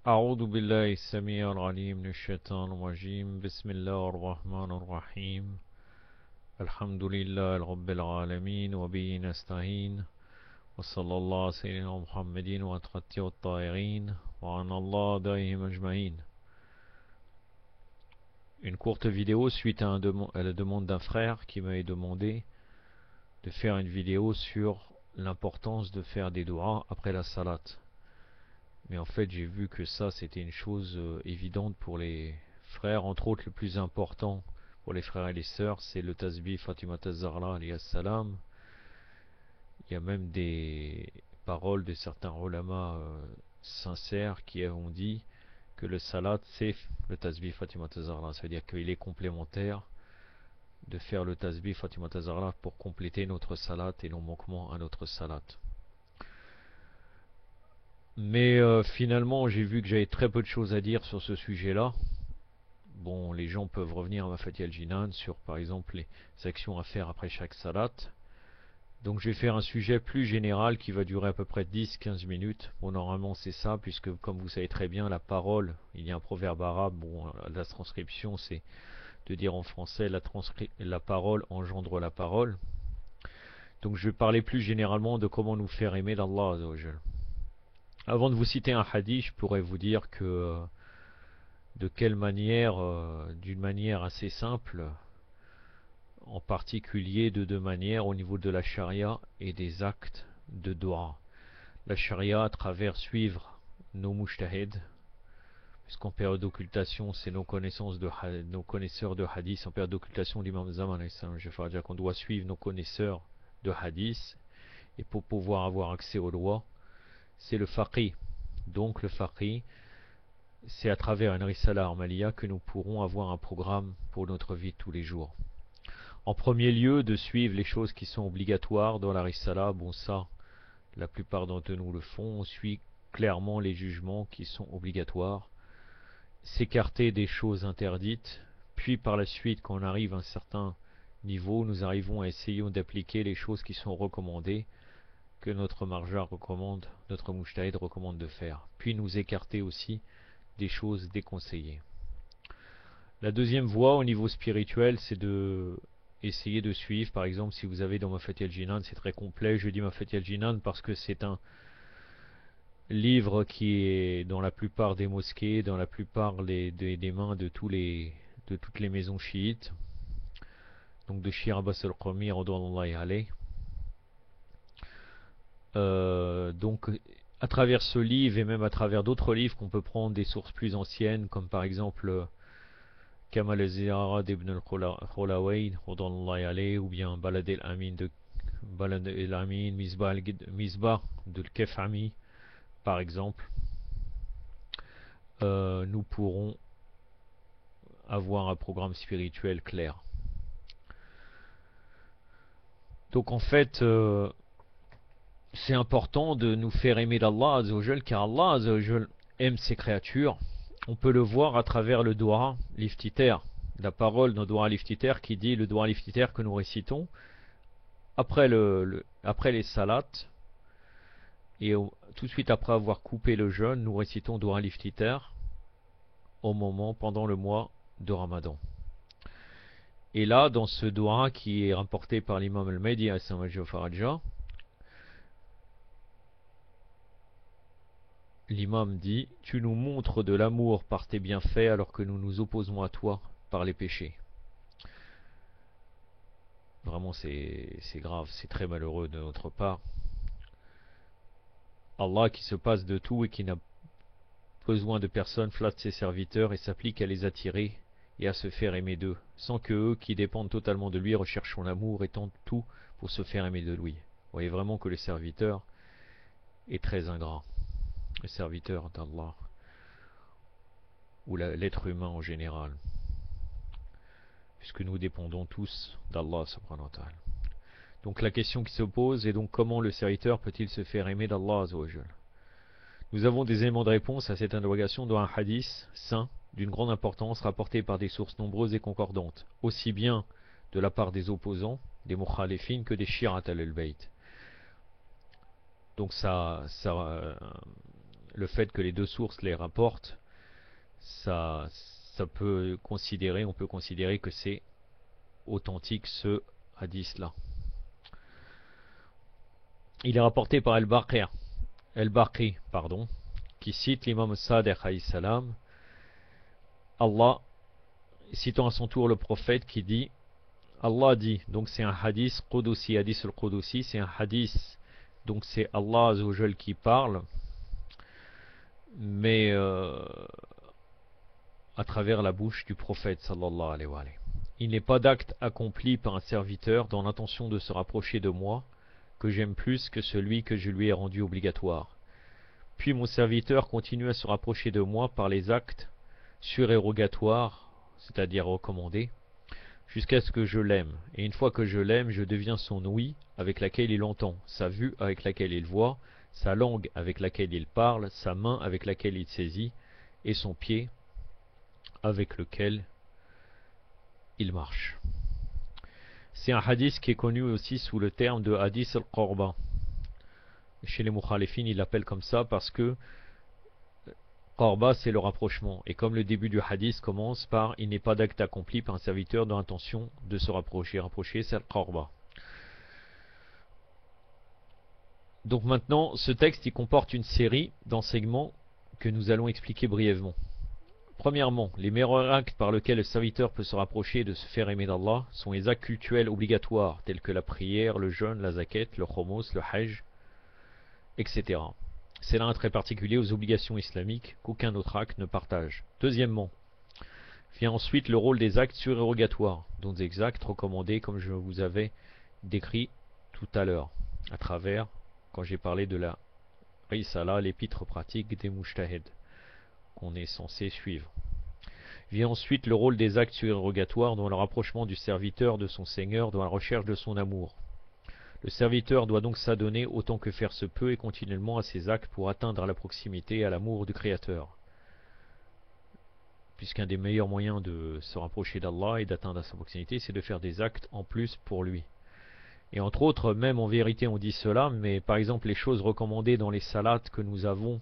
أعوذ بالله السميع العليم من الشيطان الرجيم بسم الله الرحمن الرحيم الحمد لله رب العالمين وبه نستعين وصلى الله على سيدنا محمد وأتقته الطاهرين وعن الله دائهم أجمعين. Une courte vidéo suite à la demande d'un frère qui m'avait demandé de faire une vidéo sur l'importance de faire des doigts après la salat. Mais en fait, j'ai vu que ça, c'était une chose évidente pour les frères. Entre autres, le plus important pour les frères et les sœurs, c'est le tasbih Fatima Zahra alayhi salam. Il y a même des paroles de certains ulama sincères qui ont dit que le salat, c'est le tasbih Fatima Zahra. Ça veut dire qu'il est complémentaire de faire le tasbih Fatima Zahra pour compléter notre salat et non manquement à notre salat. Mais finalement, j'ai vu que j'avais très peu de choses à dire sur ce sujet-là. Bon, les gens peuvent revenir à Mafati al-Jinan sur, par exemple, les actions à faire après chaque salat. Donc je vais faire un sujet plus général qui va durer à peu près 10-15 minutes. Bon, normalement c'est ça, puisque comme vous savez très bien, la parole, il y a un proverbe arabe, bon, la transcription c'est de dire en français, la parole engendre la parole. Donc je vais parler plus généralement de comment nous faire aimer d'Allah Azza wa Jal. Avant de vous citer un hadith, je pourrais vous dire que de quelle manière, d'une manière assez simple, en particulier de deux manières au niveau de la charia et des actes de doua. La charia à travers suivre nos mujtahid, puisqu'en période d'occultation, c'est nos connaissances nos connaisseurs de hadith, en période d'occultation l'imam Zaman, je vais dire qu'on doit suivre nos connaisseurs de hadith, et pour pouvoir avoir accès aux lois, c'est le faqih. Donc le faqih, c'est à travers une risala armaliya que nous pourrons avoir un programme pour notre vie de tous les jours. En premier lieu, de suivre les choses qui sont obligatoires dans la risala. Bon, ça, la plupart d'entre nous le font. On suit clairement les jugements qui sont obligatoires. S'écarter des choses interdites. Puis par la suite, quand on arrive à un certain niveau, nous arrivons à essayer d'appliquer les choses qui sont recommandées, que notre marja recommande, notre mujtahid recommande de faire. Puis nous écarter aussi des choses déconseillées. La deuxième voie au niveau spirituel, c'est de essayer de suivre. Par exemple, si vous avez dans Mafati al-Jinan, c'est très complet. Je dis Mafati al-Jinan parce que c'est un livre qui est dans la plupart des mosquées, dans la plupart des mains de toutes les maisons chiites. Donc de Shir Abbas al-Qami, radouallahi alayh. Donc à travers ce livre et même à travers d'autres livres qu'on peut prendre des sources plus anciennes, comme par exemple Kamal al-Ziyara d'Ibn al-Khulawayn, ou bien Balad al-Amin, Misbah de Al-Kefami, par exemple, nous pourrons avoir un programme spirituel clair. Donc en fait, c'est important de nous faire aimer d'Allah Azza wa Jal, car Allah Azza wa Jal aime ses créatures. On peut le voir à travers le doua l'iftiter, la parole de doua l'iftiter qui dit le doua l'iftiter que nous récitons après les salats, et tout de suite après avoir coupé le jeûne, nous récitons doua l'iftiter pendant le mois de Ramadan. Et là, dans ce doua qui est rapporté par l'imam al-Mahdi à Faraja, l'imam dit: tu nous montres de l'amour par tes bienfaits alors que nous nous opposons à toi par les péchés. Vraiment c'est grave, c'est très malheureux de notre part. Allah qui se passe de tout et qui n'a besoin de personne flatte ses serviteurs et s'applique à les attirer et à se faire aimer d'eux, sans que eux qui dépendent totalement de lui recherchent son amour et tentent tout pour se faire aimer de lui. Vous voyez vraiment que le serviteur est très ingrat. Le serviteur d'Allah, ou l'être humain en général, puisque nous dépendons tous d'Allah subhanahu wa ta'ala. Donc la question qui se pose est donc comment le serviteur peut-il se faire aimer d'Allah Azza wa Jal. Nous avons des éléments de réponse à cette interrogation dans un hadith saint d'une grande importance rapporté par des sources nombreuses et concordantes, aussi bien de la part des opposants, des mukhalifin, que des shi'at al-bayt. Donc le fait que les deux sources les rapportent, ça peut considérer, on peut considérer que c'est authentique ce hadith-là. Il est rapporté par El-Baqi, pardon, qui cite l'imam Sadiq alayhi salam, Allah, citant à son tour le prophète qui dit, Allah dit, donc c'est un hadith Qudusi, hadith al-Qudusi, c'est un hadith, donc c'est Allah Azza wa Jal qui parle, mais à travers la bouche du prophète sallallahu alayhi wa alayhi. Il n'est pas d'acte accompli par un serviteur dans l'intention de se rapprocher de moi que j'aime plus que celui que je lui ai rendu obligatoire. Puis mon serviteur continue à se rapprocher de moi par les actes surérogatoires, c'est-à-dire recommandés, jusqu'à ce que je l'aime. Et une fois que je l'aime, je deviens son ouïe avec laquelle il entend, sa vue avec laquelle il voit, sa langue avec laquelle il parle, sa main avec laquelle il saisit, et son pied avec lequel il marche. C'est un hadith qui est connu aussi sous le terme de hadith al-Qurba. Chez les Mukhalifin, ils l'appellent comme ça parce que Qurba, c'est le rapprochement. Et comme le début du hadith commence par « Il n'est pas d'acte accompli par un serviteur dans l'intention de se rapprocher ». Rapprocher, c'est al-Qurba. Donc maintenant, ce texte, il comporte une série d'enseignements que nous allons expliquer brièvement. Premièrement, les meilleurs actes par lesquels le serviteur peut se rapprocher de se faire aimer d'Allah sont les actes cultuels obligatoires, tels que la prière, le jeûne, la zakat, le khomos, le hajj, etc. C'est là un trait particulier aux obligations islamiques qu'aucun autre acte ne partage. Deuxièmement, vient ensuite le rôle des actes surérogatoires, dont des actes recommandés comme je vous avais décrit tout à l'heure, à travers, quand j'ai parlé de la Risala, l'épître pratique des Mujtahid, qu'on est censé suivre. Vient ensuite le rôle des actes surérogatoires dans le rapprochement du serviteur de son Seigneur dans la recherche de son amour. Le serviteur doit donc s'adonner autant que faire se peut et continuellement à ses actes pour atteindre la proximité et à l'amour du Créateur. Puisqu'un des meilleurs moyens de se rapprocher d'Allah et d'atteindre sa proximité, c'est de faire des actes en plus pour lui. Et entre autres, même en vérité on dit cela, mais par exemple les choses recommandées dans les salats que nous avons,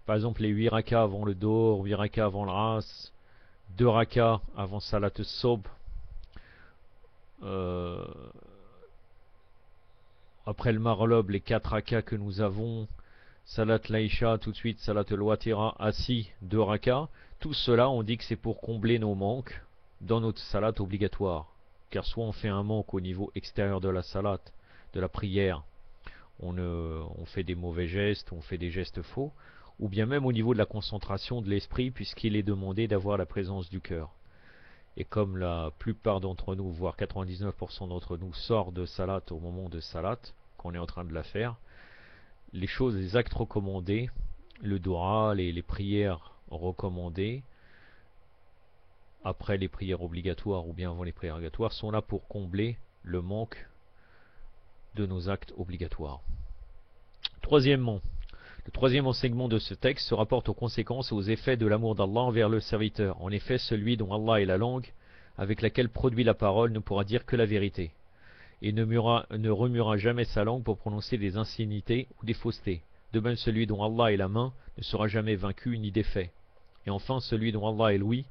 par exemple les 8 rakas avant le Dohr, 8 rakas avant l'As, 2 rakas avant Salat al-Sob, après le Marlob, les 4 rakas que nous avons, Salat l'Aïcha, tout de suite Salat al-Watira, assis, 2 rakas, tout cela on dit que c'est pour combler nos manques dans notre salat obligatoire. Car soit on fait un manque au niveau extérieur de la salat, de la prière, on fait des mauvais gestes, on fait des gestes faux, ou bien même au niveau de la concentration de l'esprit, puisqu'il est demandé d'avoir la présence du cœur. Et comme la plupart d'entre nous, voire 99% d'entre nous, sort de salat au moment de salat, qu'on est en train de la faire, les choses, les actes recommandés, le dua, les prières recommandées, après les prières obligatoires ou bien avant les prières obligatoires, sont là pour combler le manque de nos actes obligatoires. Troisièmement, le troisième enseignement de ce texte se rapporte aux conséquences et aux effets de l'amour d'Allah envers le serviteur. En effet, celui dont Allah est la langue, avec laquelle produit la parole, ne pourra dire que la vérité, et ne remuera jamais sa langue pour prononcer des insignités ou des faussetés. De même, celui dont Allah est la main ne sera jamais vaincu ni défait. Et enfin, celui dont Allah est l'ouïe,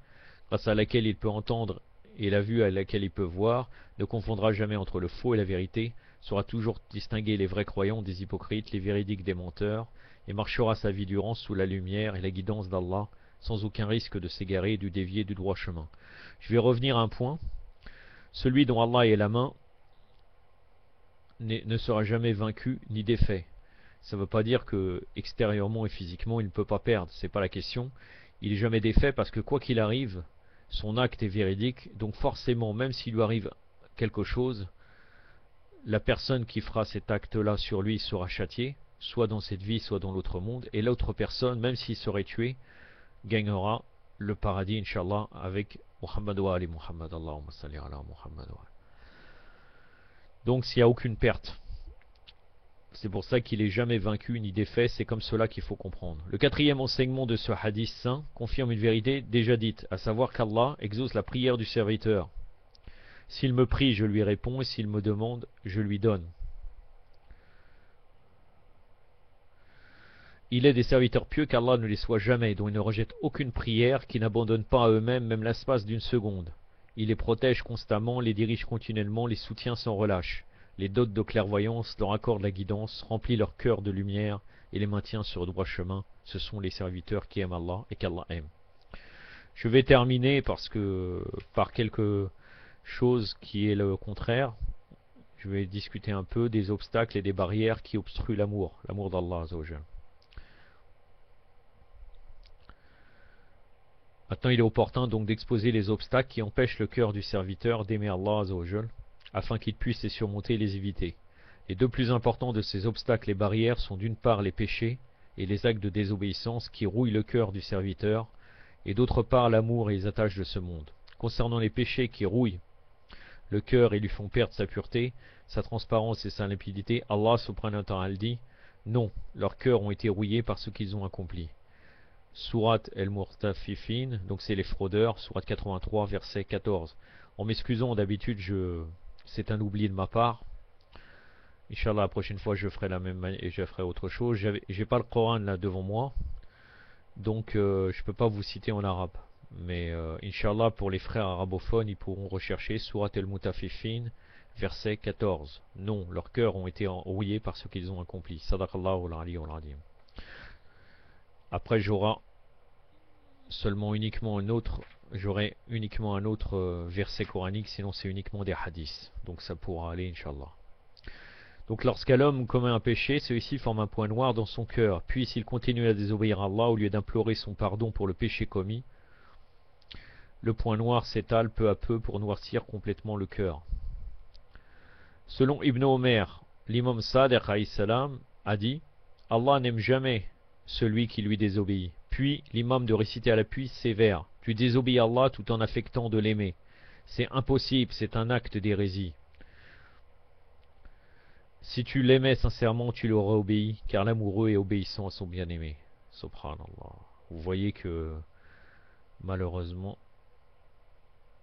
grâce à laquelle il peut entendre, et la vue à laquelle il peut voir, ne confondra jamais entre le faux et la vérité, saura toujours distinguer les vrais croyants des hypocrites, les véridiques des menteurs, et marchera sa vie durant sous la lumière et la guidance d'Allah, sans aucun risque de s'égarer et de dévier du droit chemin. Je vais revenir à un point. Celui dont Allah est la main ne sera jamais vaincu ni défait. Ça ne veut pas dire que extérieurement et physiquement il ne peut pas perdre, c'est pas la question. Il n'est jamais défait parce que quoi qu'il arrive, son acte est véridique, donc forcément, même s'il lui arrive quelque chose, la personne qui fera cet acte-là sur lui sera châtiée, soit dans cette vie, soit dans l'autre monde, et l'autre personne, même s'il serait tué, gagnera le paradis, Inch'Allah, avec Muhammad wa Ali Muhammad, Allahumma salli ala Muhammad wa. Donc s'il n'y a aucune perte. C'est pour ça qu'il n'est jamais vaincu ni défait, c'est comme cela qu'il faut comprendre. Le quatrième enseignement de ce hadith saint confirme une vérité déjà dite, à savoir qu'Allah exauce la prière du serviteur. S'il me prie, je lui réponds, et s'il me demande, je lui donne. Il est des serviteurs pieux qu'Allah ne les soit jamais, dont ils ne rejettent aucune prière, qui n'abandonnent pas à eux-mêmes même l'espace d'une seconde. Il les protège constamment, les dirige continuellement, les soutient sans relâche, les dote de clairvoyance, leur accorde la guidance, remplit leur cœur de lumière et les maintient sur le droit chemin. Ce sont les serviteurs qui aiment Allah et qu'Allah aime. Je vais terminer par quelque chose qui est le contraire. Je vais discuter un peu des obstacles et des barrières qui obstruent l'amour d'Allah Azzawajal. Maintenant, il est opportun donc d'exposer les obstacles qui empêchent le cœur du serviteur d'aimer Allah Azzawajal, afin qu'il puisse les surmonter et les éviter. Les deux plus importants de ces obstacles et barrières sont d'une part les péchés et les actes de désobéissance qui rouillent le cœur du serviteur, et d'autre part l'amour et les attaches de ce monde. Concernant les péchés qui rouillent le cœur et lui font perdre sa pureté, sa transparence et sa limpidité, Allah subhanahu wa ta'ala dit « Non, leurs cœurs ont été rouillés par ce qu'ils ont accompli ». Surat al-Murtafifin, donc c'est les fraudeurs, Surat 83, verset 14. En m'excusant, d'habitude, c'est un oubli de ma part. Inch'Allah, la prochaine fois, je ferai la même et je ferai autre chose. J'ai pas le Coran là devant moi, donc je peux pas vous citer en arabe. Mais Inch'Allah, pour les frères arabophones, ils pourront rechercher Surat al-Mutafifin, verset 14. Non, leurs cœurs ont été rouillés par ce qu'ils ont accompli. Sadaqallahu al-aliyyul azim. Après, j'aurai uniquement un autre verset coranique, sinon c'est uniquement des hadiths. Donc ça pourra aller, Inch'Allah. Donc lorsqu'un homme commet un péché, celui-ci forme un point noir dans son cœur. Puis s'il continue à désobéir à Allah, au lieu d'implorer son pardon pour le péché commis, le point noir s'étale peu à peu pour noircir complètement le cœur. Selon Ibn Omer, l'imam Sadiq a dit « Allah n'aime jamais celui qui lui désobéit. » Puis l'imam de réciter à l'appui ces vers. « Tu désobéis à Allah tout en affectant de l'aimer. C'est impossible, c'est un acte d'hérésie. Si tu l'aimais sincèrement, tu l'aurais obéi, car l'amoureux est obéissant à son bien-aimé. » Subhanallah. Vous voyez que malheureusement,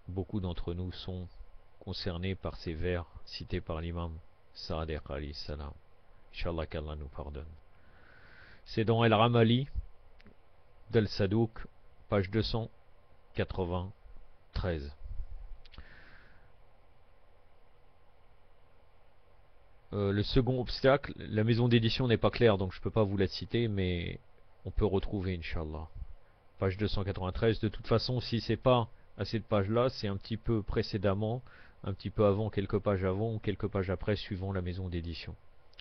beaucoup d'entre nous sont concernés par ces vers cités par l'imam Sadiq alayhi salam. Inch'Allah qu'Allah nous pardonne. C'est dans El-Ramali d'Al-Sadouk, page 293. Le second obstacle, la maison d'édition n'est pas claire, donc je ne peux pas vous la citer, mais on peut retrouver, Inch'Allah. Page 293. De toute façon, si c'est pas à cette page-là, c'est un petit peu précédemment, un petit peu avant, quelques pages avant, ou quelques pages après, suivant la maison d'édition,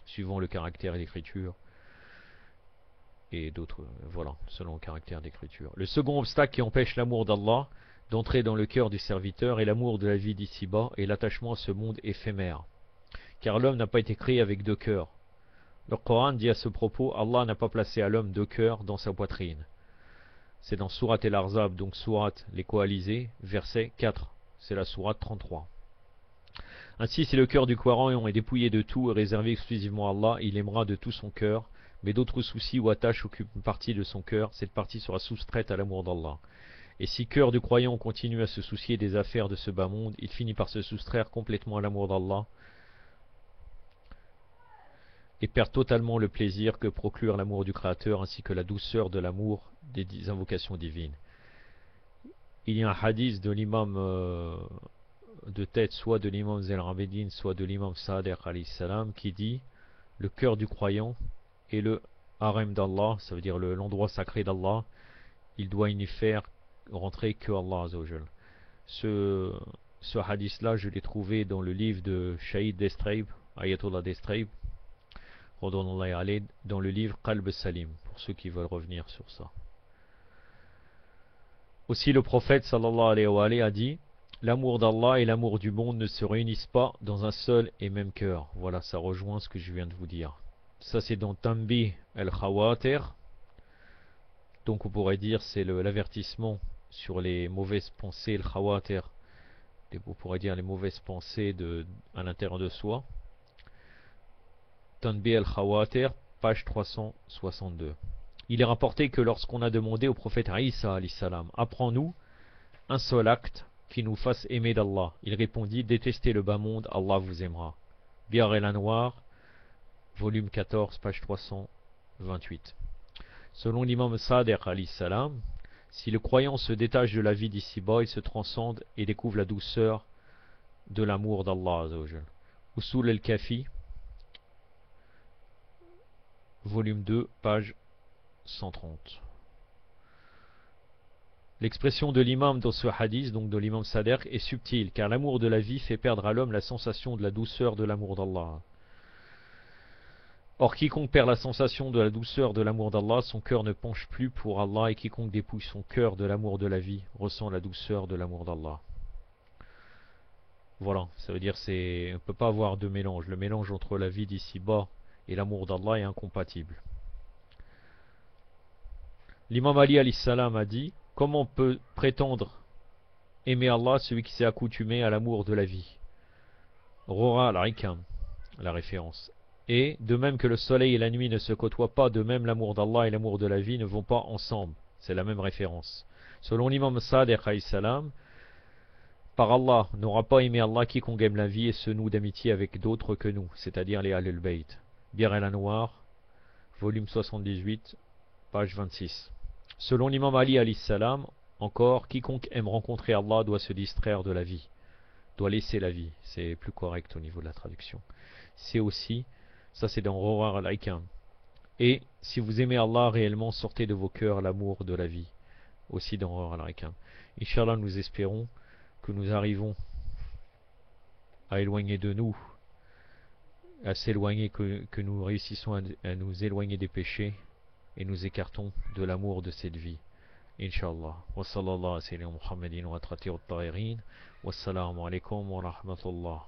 suivant le caractère d'écriture. Et d'autres, voilà, selon le caractère d'écriture. Le second obstacle qui empêche l'amour d'Allah d'entrer dans le cœur du serviteur est l'amour de la vie d'ici-bas et l'attachement à ce monde éphémère. Car l'homme n'a pas été créé avec deux cœurs. Le Coran dit à ce propos, Allah n'a pas placé à l'homme deux cœurs dans sa poitrine. C'est dans Surat El-Arzab, donc Surat les coalisés, verset 4. C'est la Surat 33. Ainsi, si le cœur du croyant est dépouillé de tout et réservé exclusivement à Allah, il aimera de tout son cœur, mais d'autres soucis ou attaches occupent une partie de son cœur, cette partie sera soustraite à l'amour d'Allah. Et si cœur du croyant continue à se soucier des affaires de ce bas monde, il finit par se soustraire complètement à l'amour d'Allah et perd totalement le plaisir que procure l'amour du Créateur ainsi que la douceur de l'amour des invocations divines. Il y a un hadith de l'imam de tête, soit de l'imam Zayn al-Abidin, soit de l'imam Sadiq alayhi salam, qui dit le cœur du croyant est le harem d'Allah, ça veut dire l'endroit sacré d'Allah, il doit y faire rentrer que Allah Azzawajal. Ce hadith-là, je l'ai trouvé dans le livre de Shahid Destraib, Ayatollah Destraib, dans le livre Qalb Salim, pour ceux qui veulent revenir sur ça. Aussi le prophète sallallahu alayhi wa alayhi a dit l'amour d'Allah et l'amour du monde ne se réunissent pas dans un seul et même cœur. Voilà, ça rejoint ce que je viens de vous dire. Ça c'est dans Tanbih al-Khawatir. Donc on pourrait dire c'est l'avertissement sur les mauvaises pensées, le Khawatir. On pourrait dire les mauvaises pensées à l'intérieur de soi. Tanbih al-Khawatir, page 362. Il est rapporté que lorsqu'on a demandé au prophète Isa alayhi salam, apprends-nous un seul acte qui nous fasse aimer d'Allah, il répondit, détestez le bas monde, Allah vous aimera. Biyar el-Anwar, volume 14, page 328. Selon l'imam Sadiq alayhi salam, si le croyant se détache de la vie d'ici-bas, il se transcende et découvre la douceur de l'amour d'Allah Azzawajal. Usul al-Kafi, volume 2, page 130. L'expression de l'imam dans ce hadith, donc de l'imam Sadiq, est subtile, car l'amour de la vie fait perdre à l'homme la sensation de la douceur de l'amour d'Allah. Or, quiconque perd la sensation de la douceur de l'amour d'Allah, son cœur ne penche plus pour Allah, et quiconque dépouille son cœur de l'amour de la vie, ressent la douceur de l'amour d'Allah. Voilà, ça veut dire on ne peut pas avoir de mélange. Le mélange entre la vie d'ici-bas et l'amour d'Allah est incompatible. L'imam Ali alayhi salam a dit: comment peut prétendre aimer Allah celui qui s'est accoutumé à l'amour de la vie? Rora al-Ikam, la référence. Et de même que le soleil et la nuit ne se côtoient pas, de même l'amour d'Allah et l'amour de la vie ne vont pas ensemble. C'est la même référence. Selon l'imam Sadiq alayhi salam, par Allah, n'aura pas aimé Allah quiconque aime la vie et se noue d'amitié avec d'autres que nous, c'est-à-dire les Ahlul Bayt. Bir el-Anwar, volume 78, page 26. Selon l'imam Ali alayhi salam, encore, quiconque aime rencontrer Allah doit se distraire de la vie, doit laisser la vie. C'est plus correct au niveau de la traduction. C'est aussi, ça c'est dans Rawar al-Ikam. Et si vous aimez Allah réellement, sortez de vos cœurs l'amour de la vie. Aussi dans Rawar al-Ikam. Inch'Allah, nous espérons que nous arrivons à éloigner de nous, à s'éloigner, que nous réussissons à nous éloigner des péchés et nous écartons de l'amour de cette vie. Inch'Allah. Wa sallallahu alayhi wa sallam Muhammadin wa atrati wa tahirin. Wassalamu alaikum wa rahmatullah.